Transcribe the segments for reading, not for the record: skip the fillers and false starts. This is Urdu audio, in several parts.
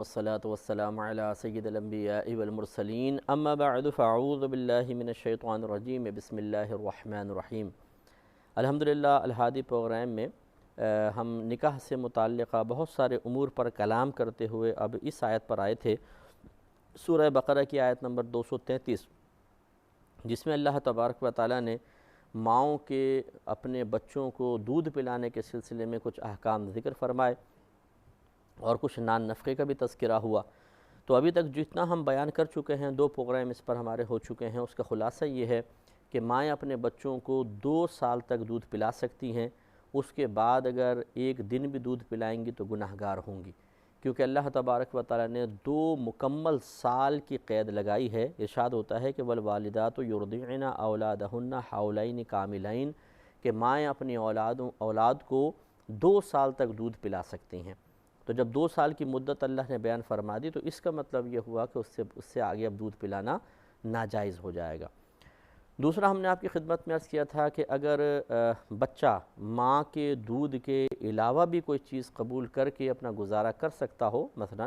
والصلاة والسلام على سید الانبیاء والمرسلین اما بعد فاعوذ باللہ من الشیطان الرجیم بسم اللہ الرحمن الرحیم۔ الحمدللہ الہادی پروگرام میں ہم نکاح سے متعلقہ بہت سارے امور پر کلام کرتے ہوئے اب اس آیت پر آئے تھے، سورہ بقرہ کی آیت نمبر 233، جس میں اللہ تبارک و تعالیٰ نے ماؤں کے اپنے بچوں کو دودھ پلانے کے سلسلے میں کچھ احکام ذکر فرمائے اور کچھ نان نفقے کا بھی تذکرہ ہوا۔ تو ابھی تک جتنا ہم بیان کر چکے ہیں، 2 پروگرام اس پر ہمارے ہو چکے ہیں، اس کا خلاصہ یہ ہے کہ مائیں اپنے بچوں کو 2 سال تک دودھ پلا سکتی ہیں، اس کے بعد اگر 1 دن بھی دودھ پلائیں گی تو گناہ گار ہوں گی، کیونکہ اللہ تبارک و تعالیٰ نے 2 مکمل سال کی قید لگائی ہے۔ ارشاد ہوتا ہے کہ والوالدات یرضعن اولادہن حولین کاملین، کہ مائیں اپنی اولاد کو 2 سال تک دودھ پلا سکتی ہیں۔ تو جب 2 سال کی مدت اللہ نے بیان فرما دی تو اس کا مطلب یہ ہوا کہ اس سے آگے اب دودھ پلانا ناجائز ہو جائے گا۔ دوسرا، ہم نے آپ کی خدمت میں عرض کیا تھا کہ اگر بچہ ماں کے دودھ کے علاوہ بھی کوئی چیز قبول کر کے اپنا گزارا کر سکتا ہو، مثلا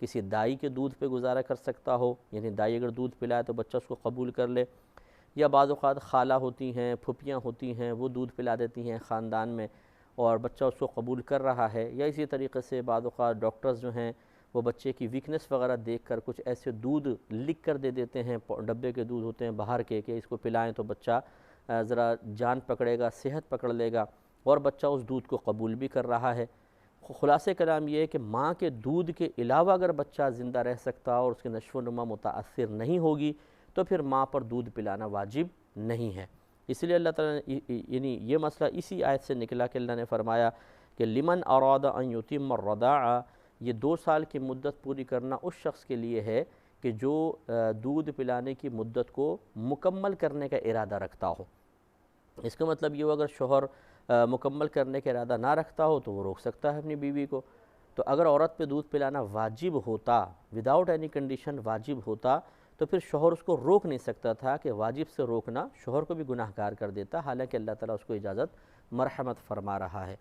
کسی دائی کے دودھ پہ گزارا کر سکتا ہو، یعنی دائی اگر دودھ پلائے تو بچہ اس کو قبول کر لے، یا بعض اوقات خالہ ہوتی ہیں، پھپھیاں ہوتی ہیں، وہ دودھ پلا دیتی ہیں خاندان میں اور بچہ اس کو قبول کر رہا ہے، یا اسی طریقے سے بعض اوقات ڈاکٹرز جو ہیں وہ بچے کی ویکنس وغیرہ دیکھ کر کچھ ایسے دودھ لکھ کر دے دیتے ہیں، ڈبے کے دودھ ہوتے ہیں باہر کے، کہ اس کو پلائیں تو بچہ ذرا جان پکڑے گا، صحت پکڑ لے گا، اور بچہ اس دودھ کو قبول بھی کر رہا ہے۔ خلاصہ کلام یہ ہے کہ ماں کے دودھ کے علاوہ اگر بچہ زندہ رہ سکتا اور اس کی نشو و نما متاثر نہیں ہوگی تو پھر ماں پر دودھ پلانا واجب نہیں ہے۔ اس لیے اللہ تعالیٰ نے یعنی یہ مسئلہ اسی آیت سے نکلا کہ اللہ نے فرمایا کہ لمن اراد ان یتم الرضاع، یہ 2 سال کی مدت پوری کرنا اس شخص کے لیے ہے کہ جو دودھ پلانے کی مدت کو مکمل کرنے کا ارادہ رکھتا ہو۔ اس کا مطلب یہ ہو اگر شوہر مکمل کرنے کا ارادہ نہ رکھتا ہو تو وہ روک سکتا ہے اپنی بیوی کو۔ تو اگر عورت پہ دودھ پلانا واجب ہوتا، وداؤٹ اینی کنڈیشن واجب ہوتا، تو پھر شوہر اس کو روک نہیں سکتا تھا، کہ واجب سے روکنا شوہر کو بھی گناہ گار کر دیتا، حالانکہ اللہ تعالیٰ اس کو اجازت مرحمت فرما رہا ہے۔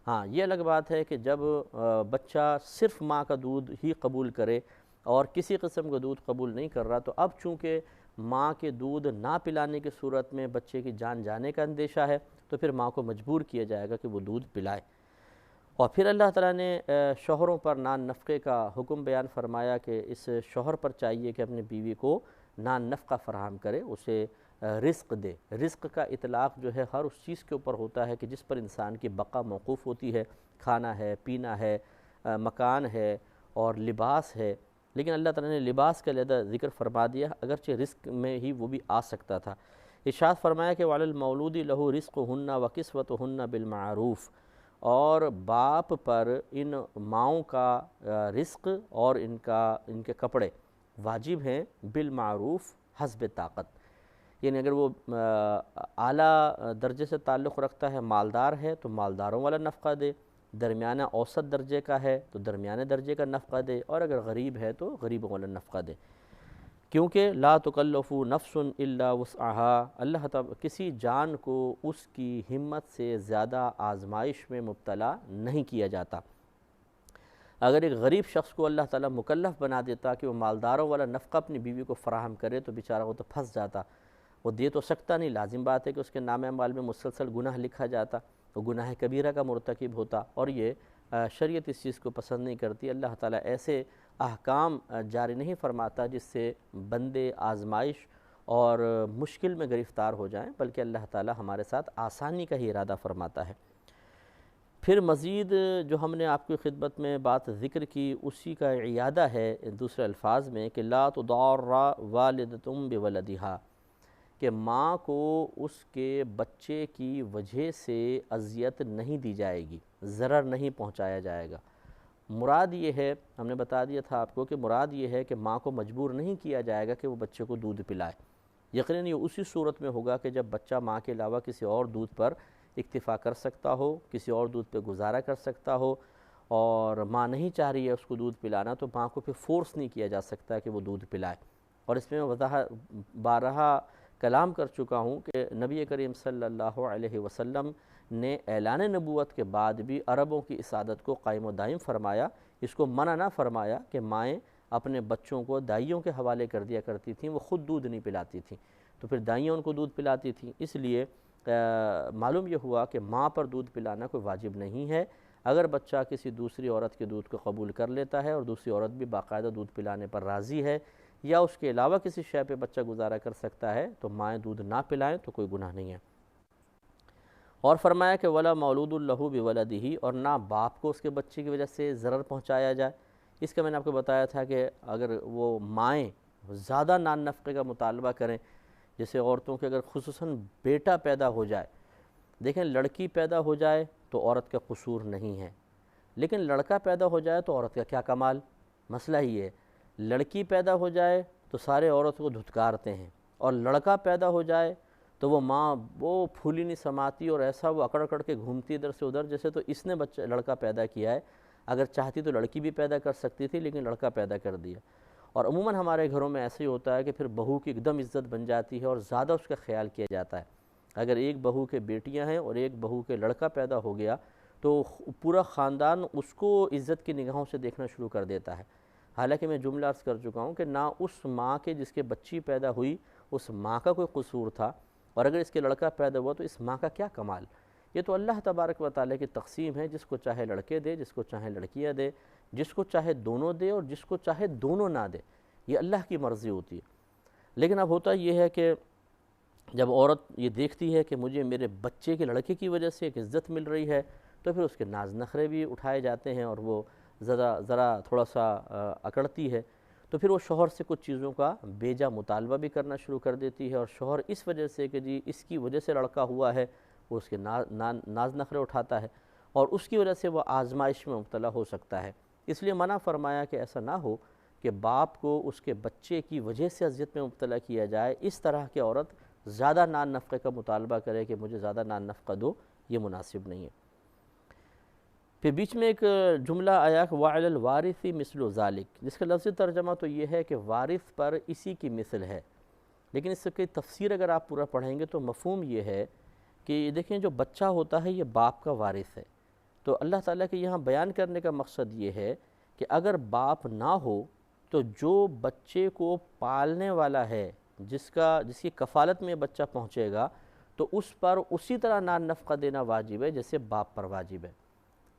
ہاں، یہ الگ بات ہے کہ جب بچہ صرف ماں کا دودھ ہی قبول کرے اور کسی قسم کا دودھ قبول نہیں کر رہا، تو اب چونکہ ماں کے دودھ نہ پلانے کی صورت میں بچے کی جان جانے کا اندیشہ ہے، تو پھر ماں کو مجبور کیا جائے گا کہ وہ دودھ پلائے۔ اور پھر اللہ تعالیٰ نے شوہروں پر نان نفقے کا حکم بیان فرمایا کہ اس شوہر پر چاہیے کہ اپنی بیوی کو نان نفقہ فراہم کرے، اسے رزق دے۔ رزق کا اطلاق جو ہے ہر اس چیز کے اوپر ہوتا ہے کہ جس پر انسان کی بقا موقوف ہوتی ہے، کھانا ہے، پینا ہے، مکان ہے اور لباس ہے، لیکن اللہ تعالیٰ نے لباس کا علیحدہ ذکر فرما دیا، اگرچہ رزق میں ہی وہ بھی آ سکتا تھا۔ ارشاد فرمایا کہ وَعَلَى الْمَوْلُودِ لَهُ رِزْقُهُنَّ وَكِسْوَتُهُنَّ بِالْمَعْرُوفِ، اور باپ پر ان ماؤں کا رزق اور ان کے کپڑے واجب ہیں بالمعروف، حسب طاقت، یعنی اگر وہ اعلیٰ درجے سے تعلق رکھتا ہے، مالدار ہے تو مالداروں والا نفقہ دے، درمیانہ اوسط درجے کا ہے تو درمیانے درجے کا نفقہ دے، اور اگر غریب ہے تو غریبوں والا نفقہ دے، کیونکہ لا تکلف نفس الا وسعها، اللہ تعالیٰ کسی جان کو اس کی ہمت سے زیادہ آزمائش میں مبتلا نہیں کیا جاتا۔ اگر ایک غریب شخص کو اللہ تعالیٰ مکلف بنا دیتا کہ وہ مالداروں والا نفقہ اپنی بیوی کو فراہم کرے تو بیچارہ وہ تو پھنس جاتا، وہ دے تو سکتا نہیں، لازم بات ہے کہ اس کے نام اعمال میں مسلسل گناہ لکھا جاتا، وہ گناہ کبیرہ کا مرتکب ہوتا، اور یہ شریعت اس چیز کو پسند نہیں کرتی۔ اللہ تعالیٰ ایسے احکام جاری نہیں فرماتا جس سے بندے آزمائش اور مشکل میں گرفتار ہو جائیں، بلکہ اللہ تعالیٰ ہمارے ساتھ آسانی کا ہی ارادہ فرماتا ہے۔ پھر مزید جو ہم نے آپ کی خدمت میں بات ذکر کی اسی کا اعادہ ہے دوسرے الفاظ میں کہ لا تضار والدۃ بولدہا، کہ ماں کو اس کے بچے کی وجہ سے اذیت نہیں دی جائے گی، ضرر نہیں پہنچایا جائے گا۔ مراد یہ ہے، ہم نے بتا دیا تھا آپ کو کہ مراد یہ ہے کہ ماں کو مجبور نہیں کیا جائے گا کہ وہ بچے کو دودھ پلائے۔ یقیناً یہ اسی صورت میں ہوگا کہ جب بچہ ماں کے علاوہ کسی اور دودھ پر اکتفا کر سکتا ہو، کسی اور دودھ پہ گزارا کر سکتا ہو، اور ماں نہیں چاہ رہی ہے اس کو دودھ پلانا، تو ماں کو پھر فورس نہیں کیا جا سکتا کہ وہ دودھ پلائے۔ اور اس میں بارہا کلام کر چکا ہوں کہ نبی کریم صلی اللہ علیہ وسلم نے اعلان نبوت کے بعد بھی عربوں کی اسعادت کو قائم و دائم فرمایا اس کو منع نہ فرمایا کہ مائیں اپنے بچوں کو دائیوں کے حوالے کر دیا کرتی تھیں، وہ خود دودھ نہیں پلاتی تھیں، تو پھر دائیاں ان کو دودھ پلاتی تھیں۔ اس لیے معلوم یہ ہوا کہ ماں پر دودھ پلانا کوئی واجب نہیں ہے۔ اگر بچہ کسی دوسری عورت کے دودھ کو قبول کر لیتا ہے اور دوسری عورت بھی باقاعدہ دودھ پلانے پر راضی ہے، یا اس کے علاوہ کسی شے پہ بچہ گزارا کر سکتا ہے، تو مائیں دودھ نہ پلائیں تو کوئی گناہ نہیں ہے۔ اور فرمایا کہ ولا مولود لہ بولدہ، اور نہ باپ کو اس کے بچے کی وجہ سے ضرر پہنچایا جائے۔ اس کا میں نے آپ کو بتایا تھا کہ اگر وہ مائیں زیادہ نان نفقے کا مطالبہ کریں، جیسے عورتوں کے اگر خصوصاً بیٹا پیدا ہو جائے، دیکھیں لڑکی پیدا ہو جائے تو عورت کا قصور نہیں ہے، لیکن لڑکا پیدا ہو جائے تو عورت کا کیا کمال؟ مسئلہ ہی ہے، لڑکی پیدا ہو جائے تو سارے عورت کو دھتکارتے ہیں، اور لڑکا پیدا ہو جائے تو وہ ماں وہ پھولی نہیں سماتی اور ایسا وہ اکڑ اکڑ کے گھومتی ادھر سے ادھر، جیسے تو اس نے لڑکا پیدا کیا ہے، اگر چاہتی تو لڑکی بھی پیدا کر سکتی تھی لیکن لڑکا پیدا کر دیا۔ اور عموماً ہمارے گھروں میں ایسے ہی ہوتا ہے کہ پھر بہو کی ایک دم عزت بن جاتی ہے اور زیادہ اس کا خیال کیا جاتا ہے۔ اگر ایک بہو کے بیٹیاں ہیں اور ایک بہو کے لڑکا پیدا ہو گیا تو پورا خاندان اس کو عزت کی نگاہوں سے دیکھنا شروع کر دیتا ہے، حالانکہ میں جملہ عرض کر چکا ہوں کہ نہ اس ماں کے جس کے بچی پیدا ہوئی اس ماں کا کوئی قصور تھا، اور اگر اس کے لڑکا پیدا ہوا تو اس ماں کا کیا کمال؟ یہ تو اللہ تبارک و تعالیٰ کی تقسیم ہے، جس کو چاہے لڑکے دے، جس کو چاہے لڑکیاں دے، جس کو چاہے دونوں دے اور جس کو چاہے دونوں نہ دے، یہ اللہ کی مرضی ہوتی ہے۔ لیکن اب ہوتا یہ ہے کہ جب عورت یہ دیکھتی ہے کہ مجھے میرے بچے کے لڑکے کی وجہ سے ایک عزت مل رہی ہے، تو پھر اس کے ناز نخرے بھی اٹھائے جاتے ہیں اور وہ ذرا تھوڑا سا اکڑتی ہے، تو پھر وہ شوہر سے کچھ چیزوں کا بیجا مطالبہ بھی کرنا شروع کر دیتی ہے، اور شوہر اس وجہ سے کہ جی اس کی وجہ سے لڑکا ہوا ہے، وہ اس کے ناز نخرے اٹھاتا ہے اور اس کی وجہ سے وہ آزمائش میں مبتلا ہو سکتا ہے۔ اس لیے منع فرمایا کہ ایسا نہ ہو کہ باپ کو اس کے بچے کی وجہ سے اذیت میں مبتلا کیا جائے، اس طرح کی عورت زیادہ نان نفقے کا مطالبہ کرے کہ مجھے زیادہ نان نفقہ دو، یہ مناسب نہیں ہے۔ پھر بیچ میں ایک جملہ آیا کہ وَعَلَى الْوَارِثِ مِثْلُ ذَلِكَ، جس کا لفظی ترجمہ تو یہ ہے کہ وارث پر اسی کی مثل ہے، لیکن اس کی تفسیر اگر آپ پورا پڑھیں گے تو مفہوم یہ ہے کہ دیکھیں جو بچہ ہوتا ہے یہ باپ کا وارث ہے، تو اللہ تعالیٰ کے یہاں بیان کرنے کا مقصد یہ ہے کہ اگر باپ نہ ہو تو جو بچے کو پالنے والا ہے، جس کی کفالت میں بچہ پہنچے گا، تو اس پر اسی طرح نان نفقہ دینا واجب ہے جیسے باپ پر واجب ہے۔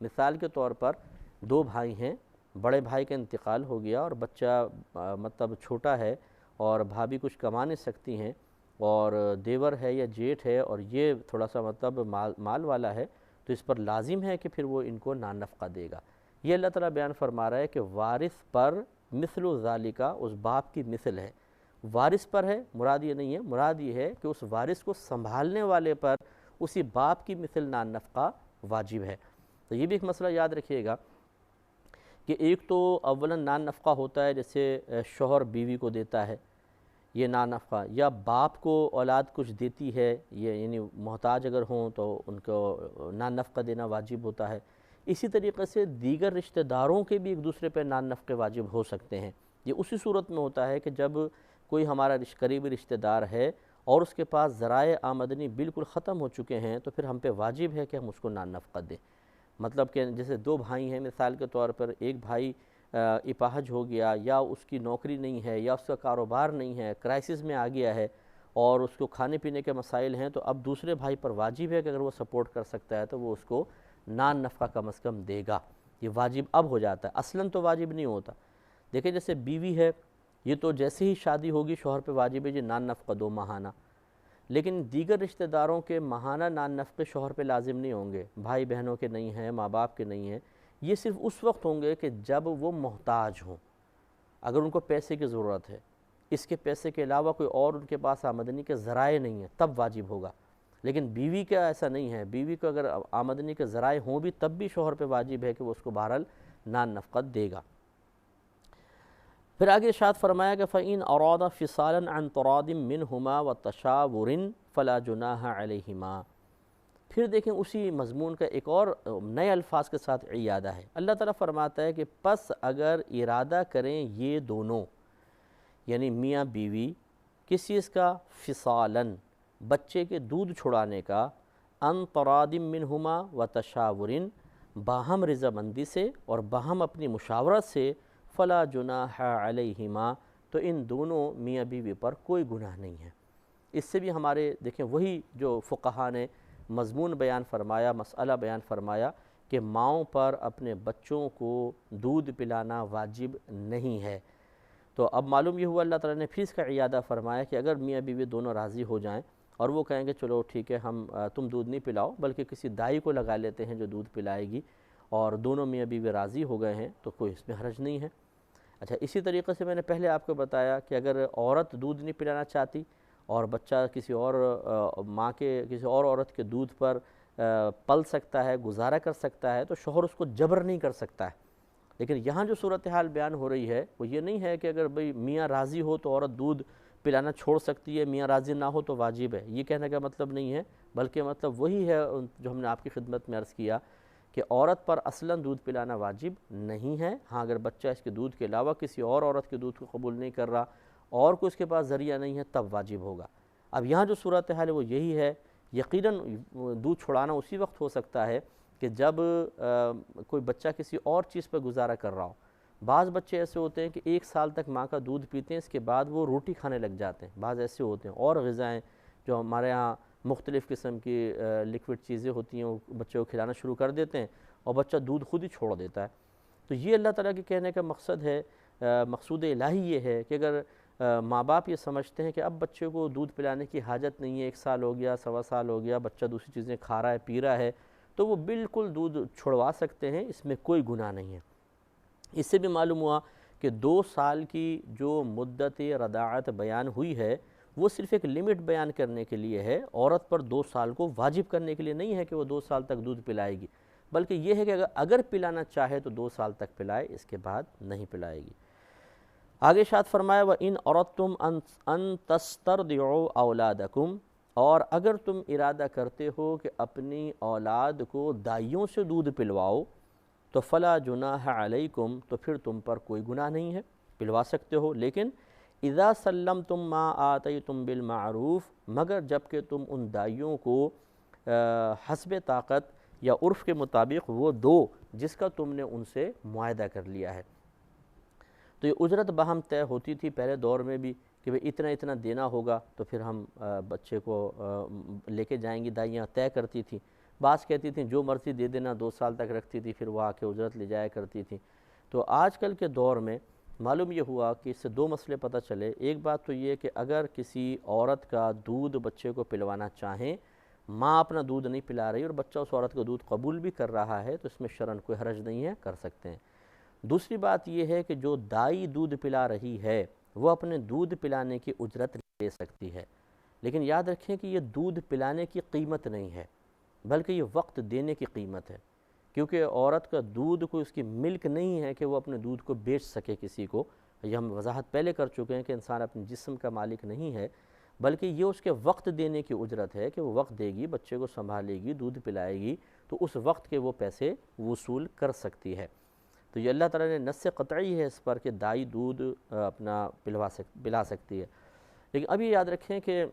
مثال کے طور پر دو بھائی ہیں، بڑے بھائی کا انتقال ہو گیا اور بچہ مطلب چھوٹا ہے اور بھابھی کچھ کما نہیں سکتی ہیں، اور دیور ہے یا جیٹھ ہے اور یہ تھوڑا سا مطلب مال والا ہے، تو اس پر لازم ہے کہ پھر وہ ان کو نان نفقہ دے گا۔ یہ اللہ تعالیٰ بیان فرما رہا ہے کہ وارث پر مثل ذالکہ، اس باپ کی مثل ہے، وارث پر ہے، مراد یہ نہیں ہے، مراد یہ ہے کہ اس وارث کو سنبھالنے والے پر اسی باپ کی مثل نان نفقہ واجب ہے۔ تو یہ بھی ایک مسئلہ یاد رکھیے گا کہ ایک تو اولا نان نفقہ ہوتا ہے جیسے شوہر بیوی کو دیتا ہے یہ نان نفقہ، یا باپ کو اولاد کچھ دیتی ہے، یہ یعنی محتاج اگر ہوں تو ان کو نان نفقہ دینا واجب ہوتا ہے۔ اسی طریقے سے دیگر رشتہ داروں کے بھی ایک دوسرے پہ نان نفقے واجب ہو سکتے ہیں۔ یہ اسی صورت میں ہوتا ہے کہ جب کوئی ہمارا قریبی رشتہ دار ہے اور اس کے پاس ذرائع آمدنی بالکل ختم ہو چکے ہیں، تو پھر ہم پہ واجب ہے کہ ہم اس کو نان نفقہ دیں۔ مطلب کہ جیسے دو بھائی ہیں، مثال کے طور پر ایک بھائی اپاہج ہو گیا، یا اس کی نوکری نہیں ہے، یا اس کا کاروبار نہیں ہے، کرائسس میں آ گیا ہے اور اس کو کھانے پینے کے مسائل ہیں، تو اب دوسرے بھائی پر واجب ہے کہ اگر وہ سپورٹ کر سکتا ہے تو وہ اس کو نان نفقہ کم از کم دے گا۔ یہ واجب اب ہو جاتا ہے، اصلاً تو واجب نہیں ہوتا۔ دیکھیں جیسے بیوی ہے، یہ تو جیسے ہی شادی ہوگی شوہر پہ واجب ہے جی نان نفقہ دو ماہانہ، لیکن دیگر رشتہ داروں کے ماہانہ نان نفقے شوہر پہ لازم نہیں ہوں گے، بھائی بہنوں کے نہیں ہیں، ماں باپ کے نہیں ہیں، یہ صرف اس وقت ہوں گے کہ جب وہ محتاج ہوں، اگر ان کو پیسے کی ضرورت ہے، اس کے پیسے کے علاوہ کوئی اور ان کے پاس آمدنی کے ذرائع نہیں ہیں، تب واجب ہوگا۔ لیکن بیوی کا ایسا نہیں ہے، بیوی کو اگر آمدنی کے ذرائع ہوں بھی تب بھی شوہر پہ واجب ہے کہ وہ اس کو بہرحال نان نفقہ دے گا۔ پھر آگے ارشاد فرمایا کہ فَإِنْ أَرَادَ فِصَالًا عَنْ تَرَادٍ مِّنْهُمَا وَتَشَاوُرٍ فَلَا جُنَاحَ عَلَيْهِمَا۔ پھر دیکھیں اسی مضمون کا ایک اور نئے الفاظ کے ساتھ اعادہ ہے۔ اللہ تعالیٰ فرماتا ہے کہ پس اگر ارادہ کریں یہ دونوں، یعنی میاں بیوی، کس چیز کا؟ فصالاً، بچے کے دودھ چھڑانے کا، عن تراد منہما و تشاور، باہم رضامندی سے اور باہم اپنی مشاورت سے، فلا جناح علیہما، تو ان دونوں میاں بیوی پر کوئی گناہ نہیں ہے۔ اس سے بھی ہمارے دیکھیں وہی جو فقہا نے مضمون بیان فرمایا، مسئلہ بیان فرمایا کہ ماؤں پر اپنے بچوں کو دودھ پلانا واجب نہیں ہے۔ تو اب معلوم یہ ہوا اللہ تعالیٰ نے پھر اس کا اعادہ فرمایا کہ اگر میاں بیوی دونوں راضی ہو جائیں اور وہ کہیں گے چلو ٹھیک ہے ہم تم دودھ نہیں پلاؤ بلکہ کسی دائی کو لگا لیتے ہیں جو دودھ پلائے گی، اور دونوں میاں بیوی راضی ہو گئے ہیں تو کوئی اس میں حرج نہیں ہے۔ اچھا، اسی طریقے سے میں نے پہلے آپ کو بتایا کہ اگر عورت دودھ نہیں پلانا چاہتی اور بچہ کسی اور ماں کے کسی اور عورت کے دودھ پر پل سکتا ہے، گزارا کر سکتا ہے، تو شوہر اس کو جبر نہیں کر سکتا ہے۔ لیکن یہاں جو صورتحال بیان ہو رہی ہے وہ یہ نہیں ہے کہ اگر بھئی میاں راضی ہو تو عورت دودھ پلانا چھوڑ سکتی ہے، میاں راضی نہ ہو تو واجب ہے، یہ کہنے کا مطلب نہیں ہے، بلکہ مطلب وہی ہے جو ہم نے آپ کی خدمت میں عرض کیا کہ عورت پر اصلاً دودھ پلانا واجب نہیں ہے۔ ہاں اگر بچہ اس کے دودھ کے علاوہ کسی اور عورت کے دودھ کو قبول نہیں کر رہا اور کوئی اس کے پاس ذریعہ نہیں ہے تب واجب ہوگا۔ اب یہاں جو صورتحال ہے وہ یہی ہے، یقیناً دودھ چھڑانا اسی وقت ہو سکتا ہے کہ جب کوئی بچہ کسی اور چیز پر گزارا کر رہا ہو۔ بعض بچے ایسے ہوتے ہیں کہ 1 سال تک ماں کا دودھ پیتے ہیں، اس کے بعد وہ روٹی کھانے لگ جاتے ہیں، بعض ایسے ہوتے ہیں، اور غذائیں جو ہمارے ہاں مختلف قسم کی لکوڈ چیزیں ہوتی ہیں وہ بچے کو کھلانا شروع کر دیتے ہیں اور بچہ دودھ خود ہی چھوڑ دیتا ہے۔ تو یہ اللہ تعالیٰ کے کہنے کا مقصد ہے، مقصود الہی یہ ہے کہ اگر ماں باپ یہ سمجھتے ہیں کہ اب بچے کو دودھ پلانے کی حاجت نہیں ہے، 1 سال ہو گیا، 1.25 سال ہو گیا، بچہ دوسری چیزیں کھا رہا ہے، پی رہا ہے، تو وہ بالکل دودھ چھڑوا سکتے ہیں، اس میں کوئی گناہ نہیں ہے۔ اس سے بھی معلوم ہوا کہ 2 سال کی جو مدت رضاعت بیان ہوئی ہے وہ صرف ایک لمٹ بیان کرنے کے لیے ہے، عورت پر 2 سال کو واجب کرنے کے لیے نہیں ہے کہ وہ 2 سال تک دودھ پلائے گی، بلکہ یہ ہے کہ اگر پلانا چاہے تو 2 سال تک پلائے، اس کے بعد نہیں پلائے گی۔ آگے ارشاد فرمایا وَإِنْ أَرَدْتُمْ أَن تَسْتَرْضِعُوا أَوْلَادَكُمْ، اور اگر تم ارادہ کرتے ہو کہ اپنی اولاد کو دائیوں سے دودھ پلواؤ تو فلا جناح علیکم، تو پھر تم پر کوئی گناہ نہیں ہے، پلوا سکتے ہو، لیکن اذا سلمتم ما آتیتم بالمعروف، مگر جب کہ تم ان دائیوں کو حسب طاقت یا عرف کے مطابق وہ دو جس کا تم نے ان سے معاہدہ کر لیا ہے۔ تو یہ اجرت باہم طے ہوتی تھی پہلے دور میں بھی کہ بھئی اتنا اتنا دینا ہوگا تو پھر ہم بچے کو لے کے جائیں گی، دائیاں طے کرتی تھیں، بعض کہتی تھیں جو مرضی دے دینا، 2 سال تک رکھتی تھی، پھر وہ آ کے اجرت لے جایا کرتی تھی۔ تو آج کل کے دور میں معلوم یہ ہوا کہ اس سے 2 مسئلے پتہ چلے۔ ایک بات تو یہ کہ اگر کسی عورت کا دودھ بچے کو پلوانا چاہیں، ماں اپنا دودھ نہیں پلا رہی اور بچہ اس عورت کا دودھ قبول بھی کر رہا ہے تو اس میں شرعاً کوئی حرج نہیں ہے، کر سکتے ہیں۔ دوسری بات یہ ہے کہ جو دائی دودھ پلا رہی ہے وہ اپنے دودھ پلانے کی اجرت لے سکتی ہے، لیکن یاد رکھیں کہ یہ دودھ پلانے کی قیمت نہیں ہے بلکہ یہ وقت دینے کی قیمت ہے، کیونکہ عورت کا دودھ کوئی اس کی ملک نہیں ہے کہ وہ اپنے دودھ کو بیچ سکے کسی کو۔ یہ ہم وضاحت پہلے کر چکے ہیں کہ انسان اپنے جسم کا مالک نہیں ہے، بلکہ یہ اس کے وقت دینے کی اجرت ہے کہ وہ وقت دے گی، بچے کو سنبھالے گی، دودھ پلائے گی، تو اس وقت کے وہ پیسے وصول کر سکتی ہے۔ تو یہ اللہ تعالیٰ نے نص قطعی ہے اس پر کہ دائی دودھ اپنا پلا سکتی ہے۔ لیکن اب یہ یاد رکھیں کہ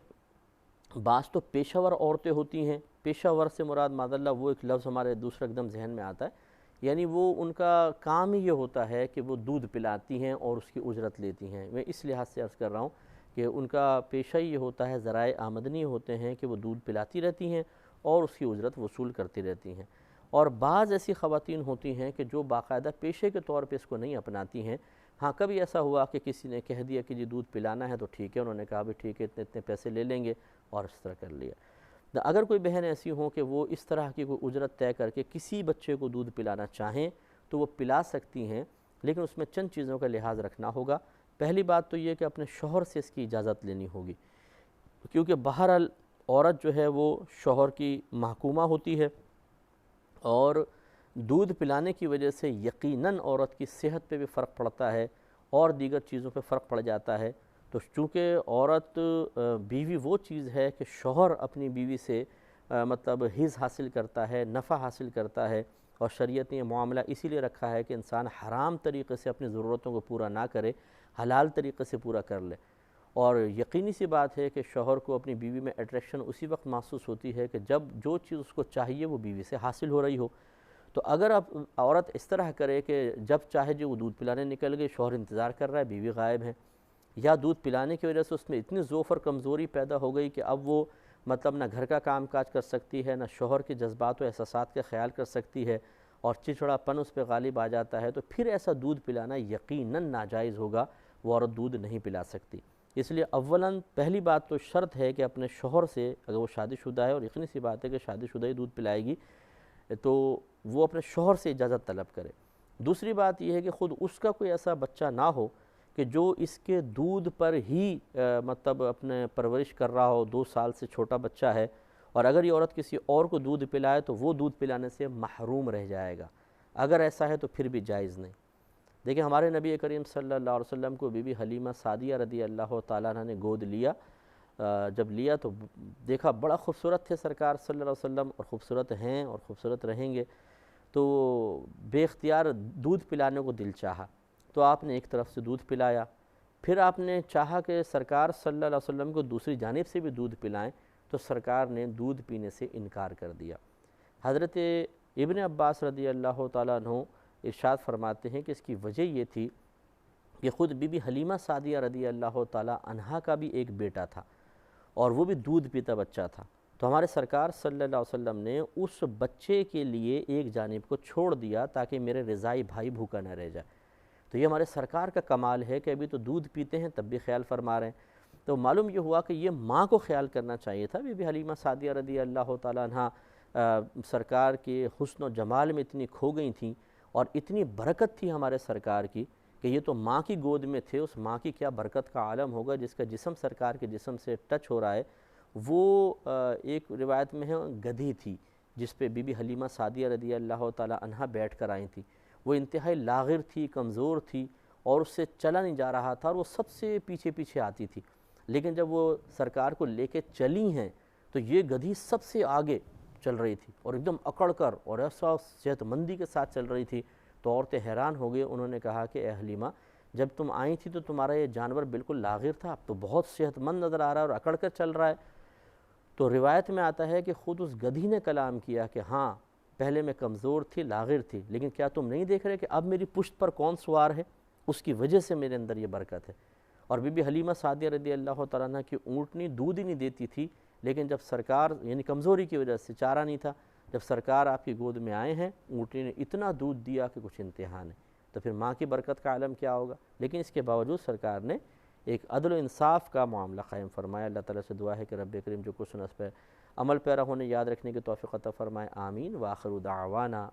بعض تو پیشہ ور عورتیں ہوتی ہیں، پیشہ ور سے مراد معذاللہ وہ ایک لفظ ہمارے دوسرا ایک دم ذہن میں آتا ہے، یعنی وہ ان کا کام ہی یہ ہوتا ہے کہ وہ دودھ پلاتی ہیں اور اس کی اجرت لیتی ہیں۔ میں اس لحاظ سے عرض کر رہا ہوں کہ ان کا پیشہ یہ ہوتا ہے، ذرائع آمدنی ہوتے ہیں کہ وہ دودھ پلاتی رہتی ہیں اور اس کی اجرت وصول کرتی رہتی ہیں۔ اور بعض ایسی خواتین ہوتی ہیں کہ جو باقاعدہ پیشے کے طور پہ اس کو نہیں اپناتی ہیں۔ ہاں کبھی ایسا ہوا کہ کسی نے کہہ دیا کہ جی دودھ پلانا ہے تو ٹھیک ہے، انہوں نے کہا بھی ٹھیک ہے اتنے اتنے پیسے لے لیں گے اور اس طرح کر لیا۔ اگر کوئی بہن ایسی ہوں کہ وہ اس طرح کی کوئی اجرت طے کر کے کسی بچے کو دودھ پلانا چاہیں تو وہ پلا سکتی ہیں، لیکن اس میں چند چیزوں کا لحاظ رکھنا ہوگا۔ پہلی بات تو یہ کہ اپنے شوہر سے اس کی اجازت لینی ہوگی، کیونکہ بہرحال عورت جو ہے وہ شوہر کی محکومہ ہوتی ہے اور دودھ پلانے کی وجہ سے یقیناً عورت کی صحت پہ بھی فرق پڑتا ہے اور دیگر چیزوں پہ فرق پڑ جاتا ہے۔ تو چونکہ عورت بیوی وہ چیز ہے کہ شوہر اپنی بیوی سے مطلب حظ حاصل کرتا ہے، نفع حاصل کرتا ہے، اور شریعت نے یہ معاملہ اسی لیے رکھا ہے کہ انسان حرام طریقے سے اپنی ضرورتوں کو پورا نہ کرے، حلال طریقے سے پورا کر لے۔ اور یقینی سی بات ہے کہ شوہر کو اپنی بیوی میں اٹریکشن اسی وقت محسوس ہوتی ہے کہ جب جو چیز اس کو چاہیے وہ بیوی سے حاصل ہو رہی ہو۔ تو اگر اب عورت اس طرح کرے کہ جب چاہے جو وہ دودھ پلانے نکل گئی، شوہر انتظار کر رہا ہے، بیوی غائب ہے، یا دودھ پلانے کی وجہ سے اس میں اتنی ضعف اور کمزوری پیدا ہو گئی کہ اب وہ مطلب نہ گھر کا کام کاج کر سکتی ہے، نہ شوہر کے جذبات و احساسات کا خیال کر سکتی ہے، اور چڑچڑا پن اس پہ غالب آ جاتا ہے، تو پھر ایسا دودھ پلانا یقیناً ناجائز ہوگا، وہ عورت دودھ نہیں پلا سکتی۔ اس لیے اولاً پہلی بات تو شرط ہے کہ اپنے شوہر سے، اگر وہ شادی شدہ ہے، اور یقینی سی بات ہے کہ شادی شدہ ہی دودھ پلائے گی، تو وہ اپنے شوہر سے اجازت طلب کرے۔ دوسری بات یہ ہے کہ خود اس کا کوئی ایسا بچہ نہ ہو کہ جو اس کے دودھ پر ہی مطلب اپنے پرورش کر رہا ہو، 2 سال سے چھوٹا بچہ ہے، اور اگر یہ عورت کسی اور کو دودھ پلائے تو وہ دودھ پلانے سے محروم رہ جائے گا۔ اگر ایسا ہے تو پھر بھی جائز نہیں۔ دیکھیں ہمارے نبی کریم صلی اللہ علیہ وسلم کو بی بی حلیمہ سعدیہ رضی اللہ تعالیٰ عنہ نے گود لیا، جب لیا تو دیکھا بڑا خوبصورت تھے سرکار صلی اللہ علیہ وسلم، اور خوبصورت ہیں اور خوبصورت رہیں گے، تو بے اختیار دودھ پلانے کو دل چاہا، تو آپ نے ایک طرف سے دودھ پلایا، پھر آپ نے چاہا کہ سرکار صلی اللہ علیہ وسلم کو دوسری جانب سے بھی دودھ پلائیں، تو سرکار نے دودھ پینے سے انکار کر دیا۔ حضرت ابن عباس رضی اللہ تعالیٰ عنہ ارشاد فرماتے ہیں کہ اس کی وجہ یہ تھی کہ خود بی بی حلیمہ سعدیہ رضی اللہ تعالیٰ عنہا کا بھی ایک بیٹا تھا، اور وہ بھی دودھ پیتا بچہ تھا، تو ہمارے سرکار صلی اللہ علیہ وسلم نے اس بچے کے لیے ایک جانب کو چھوڑ دیا تاکہ میرے رضائی بھائی بھوکا نہ رہ جائے۔ تو یہ ہمارے سرکار کا کمال ہے کہ ابھی تو دودھ پیتے ہیں تب بھی خیال فرما رہے ہیں۔ تو معلوم یہ ہوا کہ یہ ماں کو خیال کرنا چاہیے تھا۔ بی بی حلیمہ سعدیہ رضی اللہ تعالیٰ عنہ سرکار کے حسن و جمال میں اتنی کھو گئی تھیں، اور اتنی برکت تھی ہمارے سرکار کی کہ یہ تو ماں کی گود میں تھے، اس ماں کی کیا برکت کا عالم ہوگا جس کا جسم سرکار کے جسم سے ٹچ ہو رہا ہے۔ وہ ایک روایت میں ہے گدھی تھی جس پہ بی بی حلیمہ سعدیہ رضی اللہ تعالیٰ عنہ بیٹھ کر آئی تھی، وہ انتہائی لاغر تھی، کمزور تھی، اور اس سے چلا نہیں جا رہا تھا، اور وہ سب سے پیچھے پیچھے آتی تھی، لیکن جب وہ سرکار کو لے کے چلی ہیں تو یہ گدھی سب سے آگے چل رہی تھی، اور ایک دم اکڑ کر اور ایسا صحت مندی کے ساتھ چل رہی تھی، تو عورتیں حیران ہو گئی۔ انہوں نے کہا کہ اے حلیمہ، جب تم آئی تھی تو تمہارا یہ جانور بالکل لاغر تھا، اب تو بہت صحت مند نظر آ رہا ہے اور اکڑ کر چل رہا ہے۔ تو روایت میں آتا ہے کہ خود اس گدھی نے کلام کیا کہ ہاں پہلے میں کمزور تھی، لاغر تھی، لیکن کیا تم نہیں دیکھ رہے کہ اب میری پشت پر کون سوار ہے؟ اس کی وجہ سے میرے اندر یہ برکت ہے۔ اور بی بی حلیمہ سعدیہ رضی اللہ تعالیٰ عنہ کی اونٹنی دودھ ہی نہیں دیتی تھی، لیکن جب سرکار، یعنی کمزوری کی وجہ سے چارہ نہیں تھا، جب سرکار آپ کی گود میں آئے ہیں، اونٹنی نے اتنا دودھ دیا کہ کچھ انتہا نہیں، تو پھر ماں کی برکت کا عالم کیا ہوگا۔ لیکن اس کے باوجود سرکار نے ایک عدل و انصاف کا معاملہ قائم فرمایا۔ اللہ تعالیٰ سے دعا ہے کہ رب کریم جو کچھ سنا اس پہ عمل پیرا ہونے یاد رکھنے کی توفیق عطا فرمائے، آمین۔ وآخر دعوانا